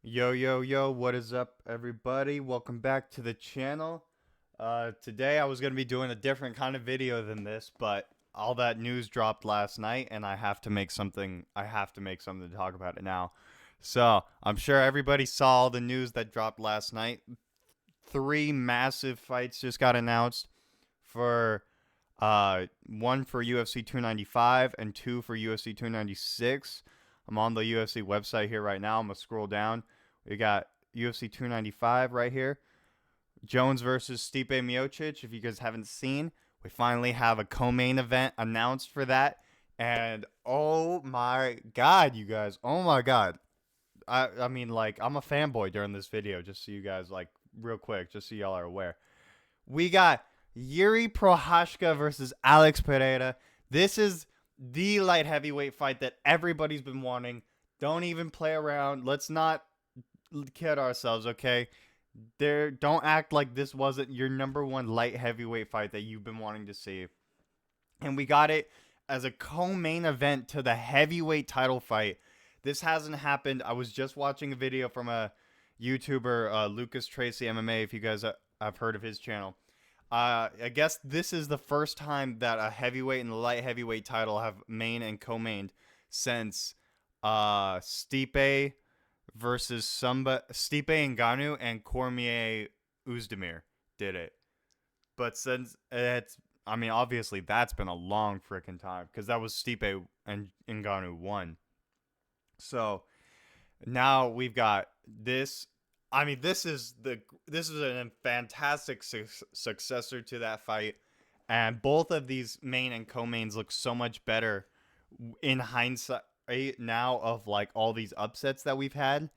Yo, yo, yo, what is up, everybody? Welcome back to the channel. Today I was going to be doing a different kind of video than this, but all that news dropped last night, and I have to make something to talk about it now. So, I'm sure everybody saw all the news that dropped last night. Three massive fights just got announced for, one for UFC 295 and two for UFC 296. I'm on the UFC website here right now. I'm going to scroll down. We got UFC 295 right here. Jones versus Stipe Miocic. If you guys haven't seen, we finally have a co-main event announced for that. And oh my god, you guys. Oh my god. I mean, like, I'm a fanboy during this video, just so you guys, like, real quick, just so y'all are aware. We got Yuri Prohashka versus Alex Pereira. This is the light heavyweight fight that everybody's been wanting. Don't even play around. Let's not kid ourselves, okay? Don't act like this wasn't your number one light heavyweight fight that you've been wanting to see. And we got it as a co-main event to the heavyweight title fight. This hasn't happened. I was just watching a video from a YouTuber, Lucas Tracy MMA, if you guys have heard of his channel. I guess this is the first time that a heavyweight and the light heavyweight title have main and co-mained since Stipe versus Stipe Ngannou and Cormier Uzdemir did it. But since I mean, obviously that's been a long freaking time because that was Stipe and Ngannou won. So now we've got this. I mean, this is a fantastic successor to that fight, and both of these main and co-mains look so much better in hindsight now of like all these upsets that we've had,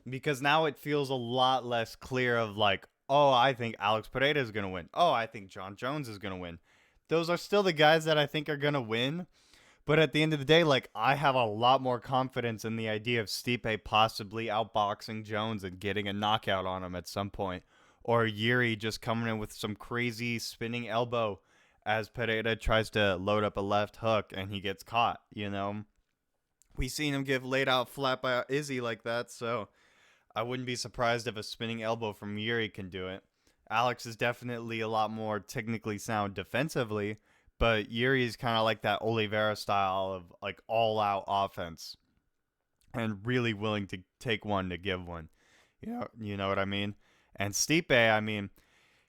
because now it feels a lot less clear of like, oh, I think Alex Pereira is gonna win. Oh, I think John Jones is gonna win. Those are still the guys that I think are gonna win, but at the end of the day, like, I have a lot more confidence in the idea of Stipe possibly outboxing Jones and getting a knockout on him at some point. Or Yuri just coming in with some crazy spinning elbow as Pereira tries to load up a left hook and he gets caught, you know? We seen him get laid out flat by Izzy like that, so I wouldn't be surprised if a spinning elbow from Yuri can do it. Alex is definitely a lot more technically sound defensively, but Yuri is kind of like that Oliveira style of like all out offense and really willing to take one to give one. You know what I mean? And Stipe, I mean,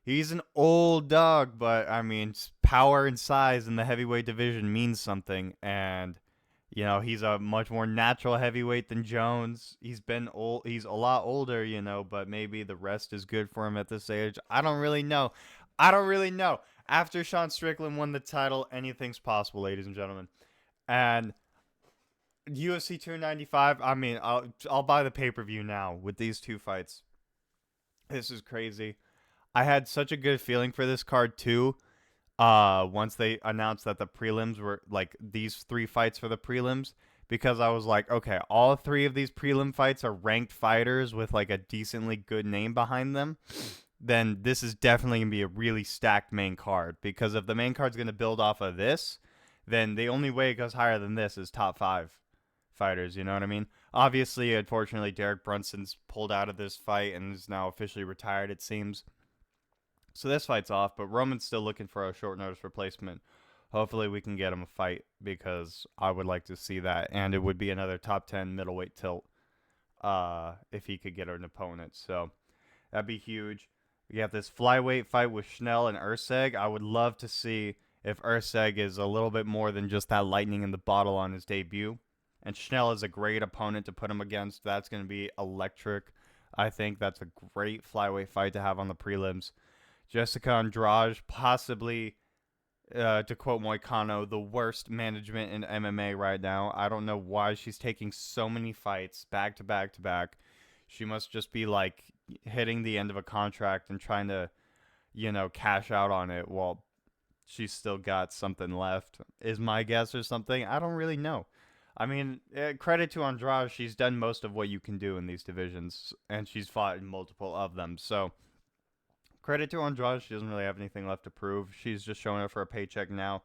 he's an old dog, but I mean, power and size in the heavyweight division means something. And he's a much more natural heavyweight than Jones. He's been old. He's a lot older, but maybe the rest is good for him at this age. I don't really know. I don't really know. After Sean Strickland won the title, anything's possible, ladies and gentlemen. And UFC 295, I mean, I'll buy the pay-per-view now with these two fights. This is crazy. I had such a good feeling for this card too. Once they announced that the prelims were like these three fights for the prelims, because I was like, okay, all three of these prelim fights are ranked fighters with like a decently good name behind them. Then this is definitely gonna be a really stacked main card, because if the main card's gonna build off of this, then the only way it goes higher than this is top five fighters. You know what I mean? Obviously, unfortunately, Derek Brunson's pulled out of this fight and is now officially retired, it seems. So this fight's off, but Roman's still looking for a short notice replacement. Hopefully we can get him a fight, because I would like to see that, and it would be another top 10 middleweight tilt if he could get an opponent. So that'd be huge. We got this flyweight fight with Schnell and Urseg. I would love to see if Urseg is a little bit more than just that lightning in the bottle on his debut. And Schnell is a great opponent to put him against. That's going to be electric. I think that's a great flyweight fight to have on the prelims. Jessica Andrade, possibly, to quote Moicano, the worst management in MMA right now. I don't know why she's taking so many fights back to back to back. She must just be like hitting the end of a contract and trying to, cash out on it while she's still got something left, is my guess, or something. I don't really know. I mean, credit to Andrade. She's done most of what you can do in these divisions, and she's fought in multiple of them. So credit to Andrade. She doesn't really have anything left to prove. She's just showing up for a paycheck now.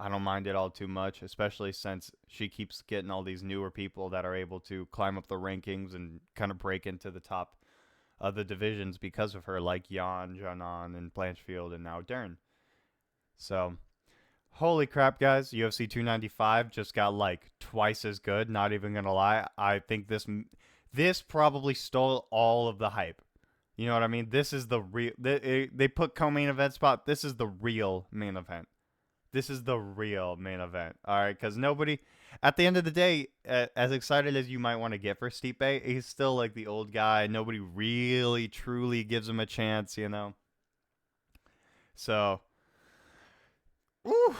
I don't mind it all too much, especially since she keeps getting all these newer people that are able to climb up the rankings and kind of break into the top of the divisions because of her, like Jan, Janan, and Blanchfield, and now Dern. So, holy crap, guys! UFC 295 just got like twice as good. Not even gonna lie, I think this probably stole all of the hype. You know what I mean? This is the real. They put co-main event spot. This is the real main event. This is the real main event. All right, because nobody, at the end of the day, as excited as you might want to get for Stipe, he's still like the old guy. Nobody really, truly gives him a chance, you know? So, ooh,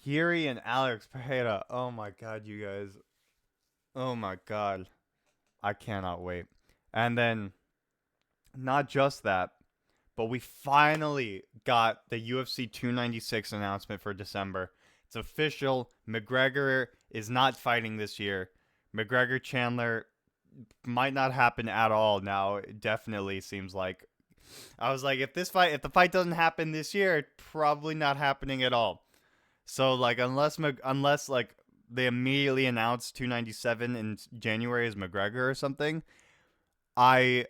Yuri and Alex Pereira. Oh my God, you guys. Oh my God. I cannot wait. And then, not just that, but we finally got the UFC 296 announcement for December. It's official. McGregor is not fighting this year. McGregor Chandler might not happen at all now. It definitely seems like. I was like, if the fight doesn't happen this year, it's probably not happening at all. So like unless like they immediately announced 297 in January as McGregor or something, I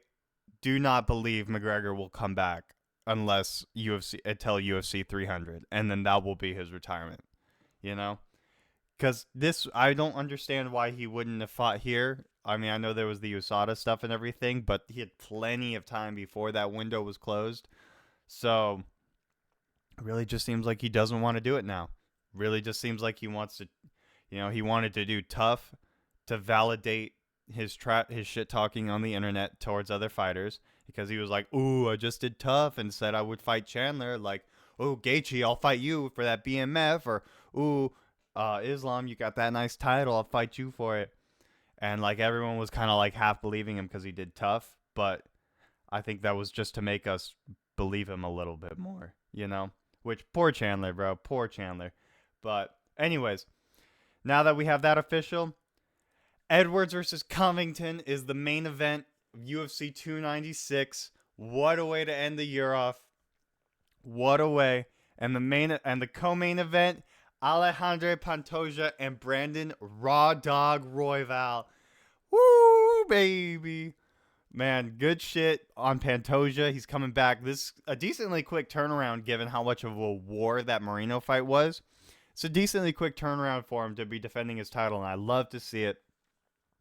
do not believe McGregor will come back until UFC 300, and then that will be his retirement. You know, because I don't understand why he wouldn't have fought here. I mean, I know there was the USADA stuff and everything, but he had plenty of time before that window was closed. So, it really just seems like he doesn't want to do it now. Really just seems like he wants to, he wanted to do tough to validate his shit talking on the internet towards other fighters, because he was like, "Ooh, I just did tough and said I would fight Chandler." Like, "Oh, Gaethje, I'll fight you for that BMF," or "Ooh, Islam, you got that nice title, I'll fight you for it." And like everyone was kind of like half believing him because he did tough, but I think that was just to make us believe him a little bit more, you know? Which, poor Chandler, bro, poor Chandler. But anyways, now that we have that official, Edwards versus Covington is the main event of UFC 296. What a way to end the year off. What a way. And the co-main event, Alejandro Pantoja and Brandon Raw Dog Royval. Woo, baby. Man, good shit on Pantoja. He's coming back. This a decently quick turnaround given how much of a war that Marino fight was. It's a decently quick turnaround for him to be defending his title, and I love to see it.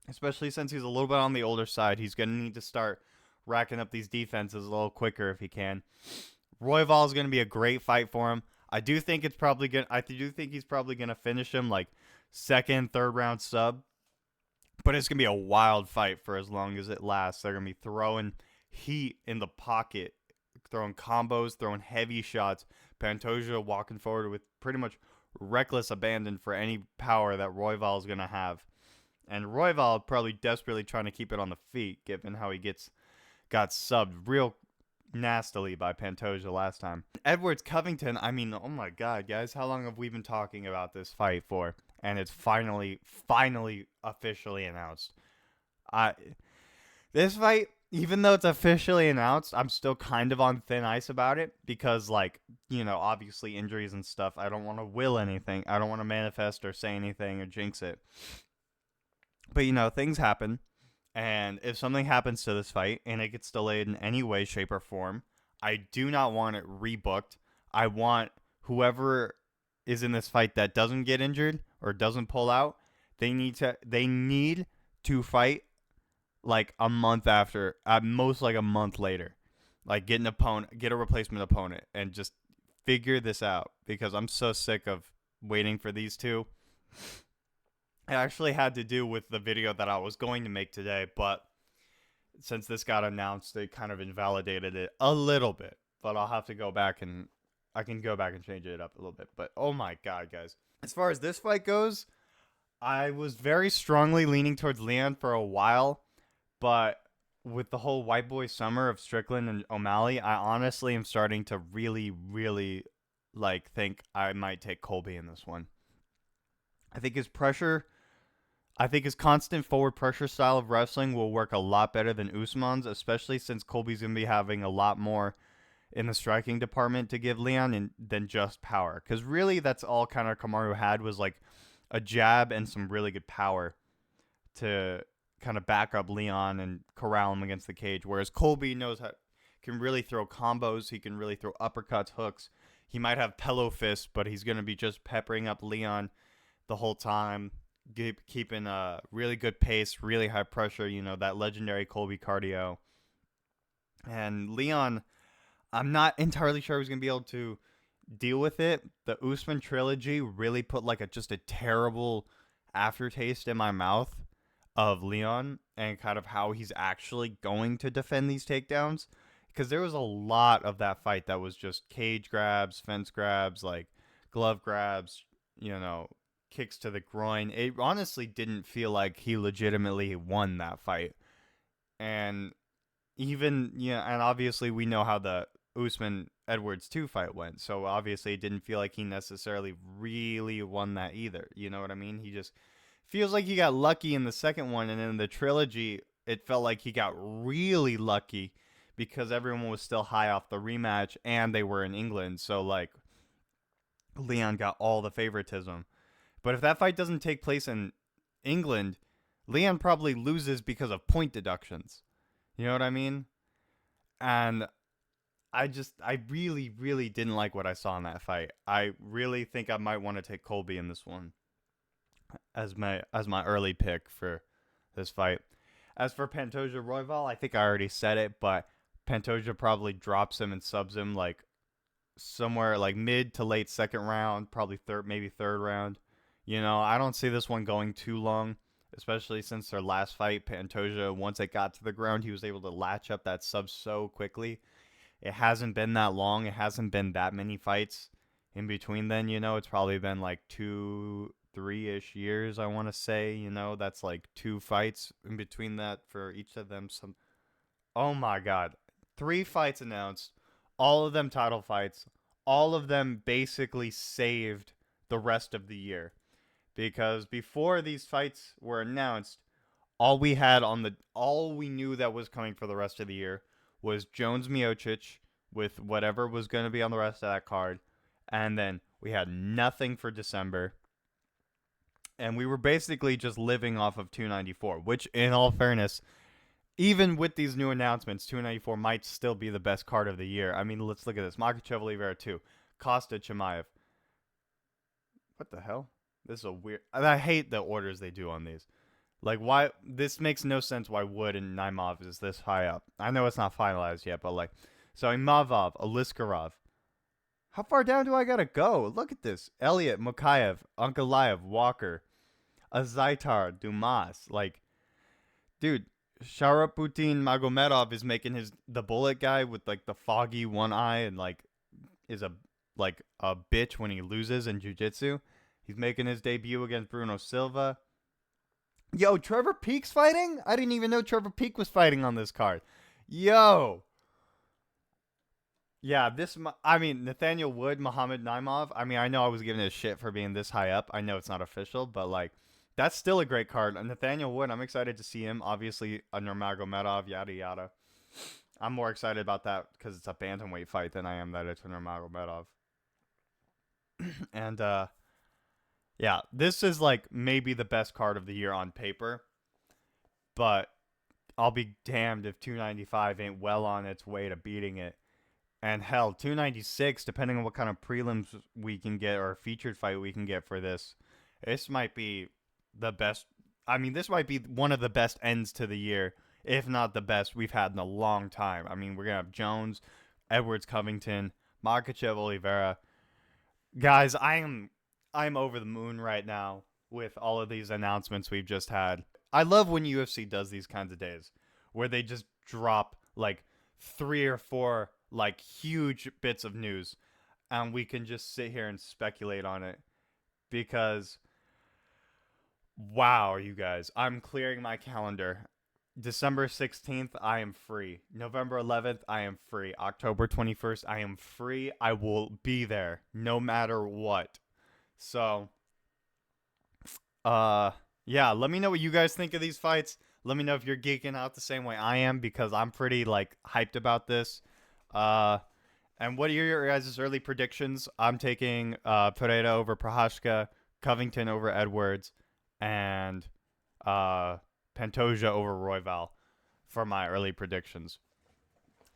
Especially since he's a little bit on the older side. He's going to need to start racking up these defenses a little quicker if he can. Royval is going to be a great fight for him. I do think he's probably going to finish him like second, third round sub. But it's going to be a wild fight for as long as it lasts. They're going to be throwing heat in the pocket, throwing combos, throwing heavy shots. Pantoja walking forward with pretty much reckless abandon for any power that Royval is going to have. And Royval probably desperately trying to keep it on the feet, given how he got subbed real nastily by Pantoja last time. Edwards Covington, I mean, oh my God, guys, how long have we been talking about this fight for? And it's finally officially announced. This fight, even though it's officially announced, I'm still kind of on thin ice about it because, like, obviously injuries and stuff. I don't want to will anything. I don't want to manifest or say anything or jinx it. But, things happen. And if something happens to this fight and it gets delayed in any way, shape, or form, I do not want it rebooked. I want whoever is in this fight that doesn't get injured or doesn't pull out, they need to fight like a month after, at most like a month later. Like get a replacement opponent and just figure this out, because I'm so sick of waiting for these two. It actually had to do with the video that I was going to make today, but since this got announced, they kind of invalidated it a little bit. But I'll have to go back and I can go back and change it up a little bit. But oh my God, guys. As far as this fight goes, I was very strongly leaning towards Leon for a while, but with the whole white boy summer of Strickland and O'Malley, I honestly am starting to really, really think I might take Colby in this one. I think his constant forward pressure style of wrestling will work a lot better than Usman's, especially since Colby's going to be having a lot more in the striking department to give Leon and than just power. Because really, that's all kind of Kamaru had was like a jab and some really good power to kind of back up Leon and corral him against the cage. Whereas Colby knows how can really throw combos. He can really throw uppercuts, hooks. He might have pillow fists, but he's going to be just peppering up Leon the whole time, keeping a really good pace, really high pressure. You know, that legendary Colby cardio. And Leon, I'm not entirely sure he's going to be able to deal with it. The Usman trilogy really put like just a terrible aftertaste in my mouth of Leon and kind of how he's actually going to defend these takedowns. Because there was a lot of that fight that was just cage grabs, fence grabs, like glove grabs, kicks to the groin. It honestly didn't feel like he legitimately won that fight. And and obviously we know how the Usman Edwards 2 fight went. So obviously it didn't feel like he necessarily really won that either. You know what I mean? He just feels like he got lucky in the second one, and in the trilogy it felt like he got really lucky because everyone was still high off the rematch and they were in England. So like Leon got all the favoritism. But if that fight doesn't take place in England, Leon probably loses because of point deductions. You know what I mean? And I really, really didn't like what I saw in that fight. I really think I might want to take Colby in this one as my early pick for this fight. As for Pantoja Royval, I think I already said it, but Pantoja probably drops him and subs him like somewhere like mid to late second round, probably maybe third round. I don't see this one going too long, especially since their last fight, Pantoja, once it got to the ground, he was able to latch up that sub so quickly. It hasn't been that long. It hasn't been that many fights in between then, It's probably been like 2-3-ish years, I want to say. That's like 2 fights in between that for each of them. Oh my God. 3 fights announced, all of them title fights, all of them basically saved the rest of the year. Because before these fights were announced, all we knew that was coming for the rest of the year was Jones Miocic with whatever was going to be on the rest of that card. And then we had nothing for December. And we were basically just living off of 294, which in all fairness, even with these new announcements, 294 might still be the best card of the year. I mean, let's look at this. Makhachev Oliveira 2. Costa Chimaev. What the hell? This is a weird... I hate the orders they do on these. Like, why... This makes no sense why Wood and Naimov is this high up. I know it's not finalized yet, but like... So, Imavov, Aliskarov. How far down do I gotta go? Look at this. Elliot, Mukayev, Ankalaev, Walker, Azaitar, Dumas. Like, dude... Sharaputin Magomedov is making the bullet guy with like the foggy one eye and like is a bitch when he loses in jiu-jitsu. He's making his debut against Bruno Silva. Yo, Trevor Peek's fighting? I didn't even know Trevor Peek was fighting on this card. Yo. Yeah, Nathaniel Wood, Muhammad Naimov. I mean, I know I was giving a shit for being this high up. I know it's not official, but like that's still a great card. Nathaniel Wood, I'm excited to see him. Obviously, under Magomedov, yada, yada. I'm more excited about that because it's a bantamweight fight than I am that it's under Magomedov. And, yeah, this is like maybe the best card of the year on paper. But I'll be damned if 295 ain't well on its way to beating it. And hell, 296, depending on what kind of prelims we can get or featured fight we can get for this might be the best. I mean, this might be one of the best ends to the year, if not the best we've had in a long time. I mean, we're going to have Jones, Edwards, Covington, Makhachev, Oliveira. Guys, I'm over the moon right now with all of these announcements we've just had. I love when UFC does these kinds of days where they just drop like 3 or 4 like huge bits of news and we can just sit here and speculate on it because wow, you guys, I'm clearing my calendar. December 16th, I am free. November 11th, I am free. October 21st, I am free. I will be there no matter what. So, yeah, let me know what you guys think of these fights. Let me know if you're geeking out the same way I am because I'm pretty, like, hyped about this. And what are your guys' early predictions? I'm taking Pereira over Prohaska, Covington over Edwards, and uh, Pantoja over Royval for my early predictions.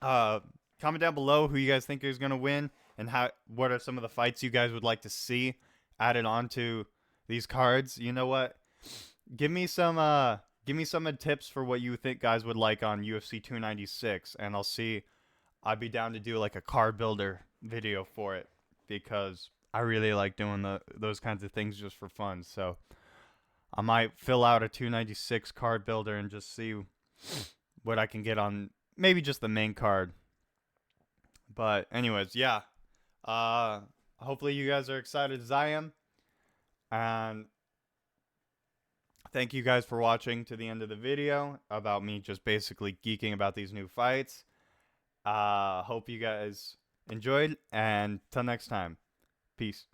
Uh, Comment down below who you guys think is gonna win and what are some of the fights you guys would like to see added onto these cards. You know what? Give me some tips for what you think guys would like on UFC 296, and I'd be down to do like a card builder video for it because I really like doing those kinds of things just for fun. So I might fill out a 296 card builder and just see what I can get on maybe just the main card. But anyways, yeah. Uh Hopefully you guys are excited as I am. And thank you guys for watching to the end of the video about me just basically geeking about these new fights. Hope you guys enjoyed, and till next time, peace.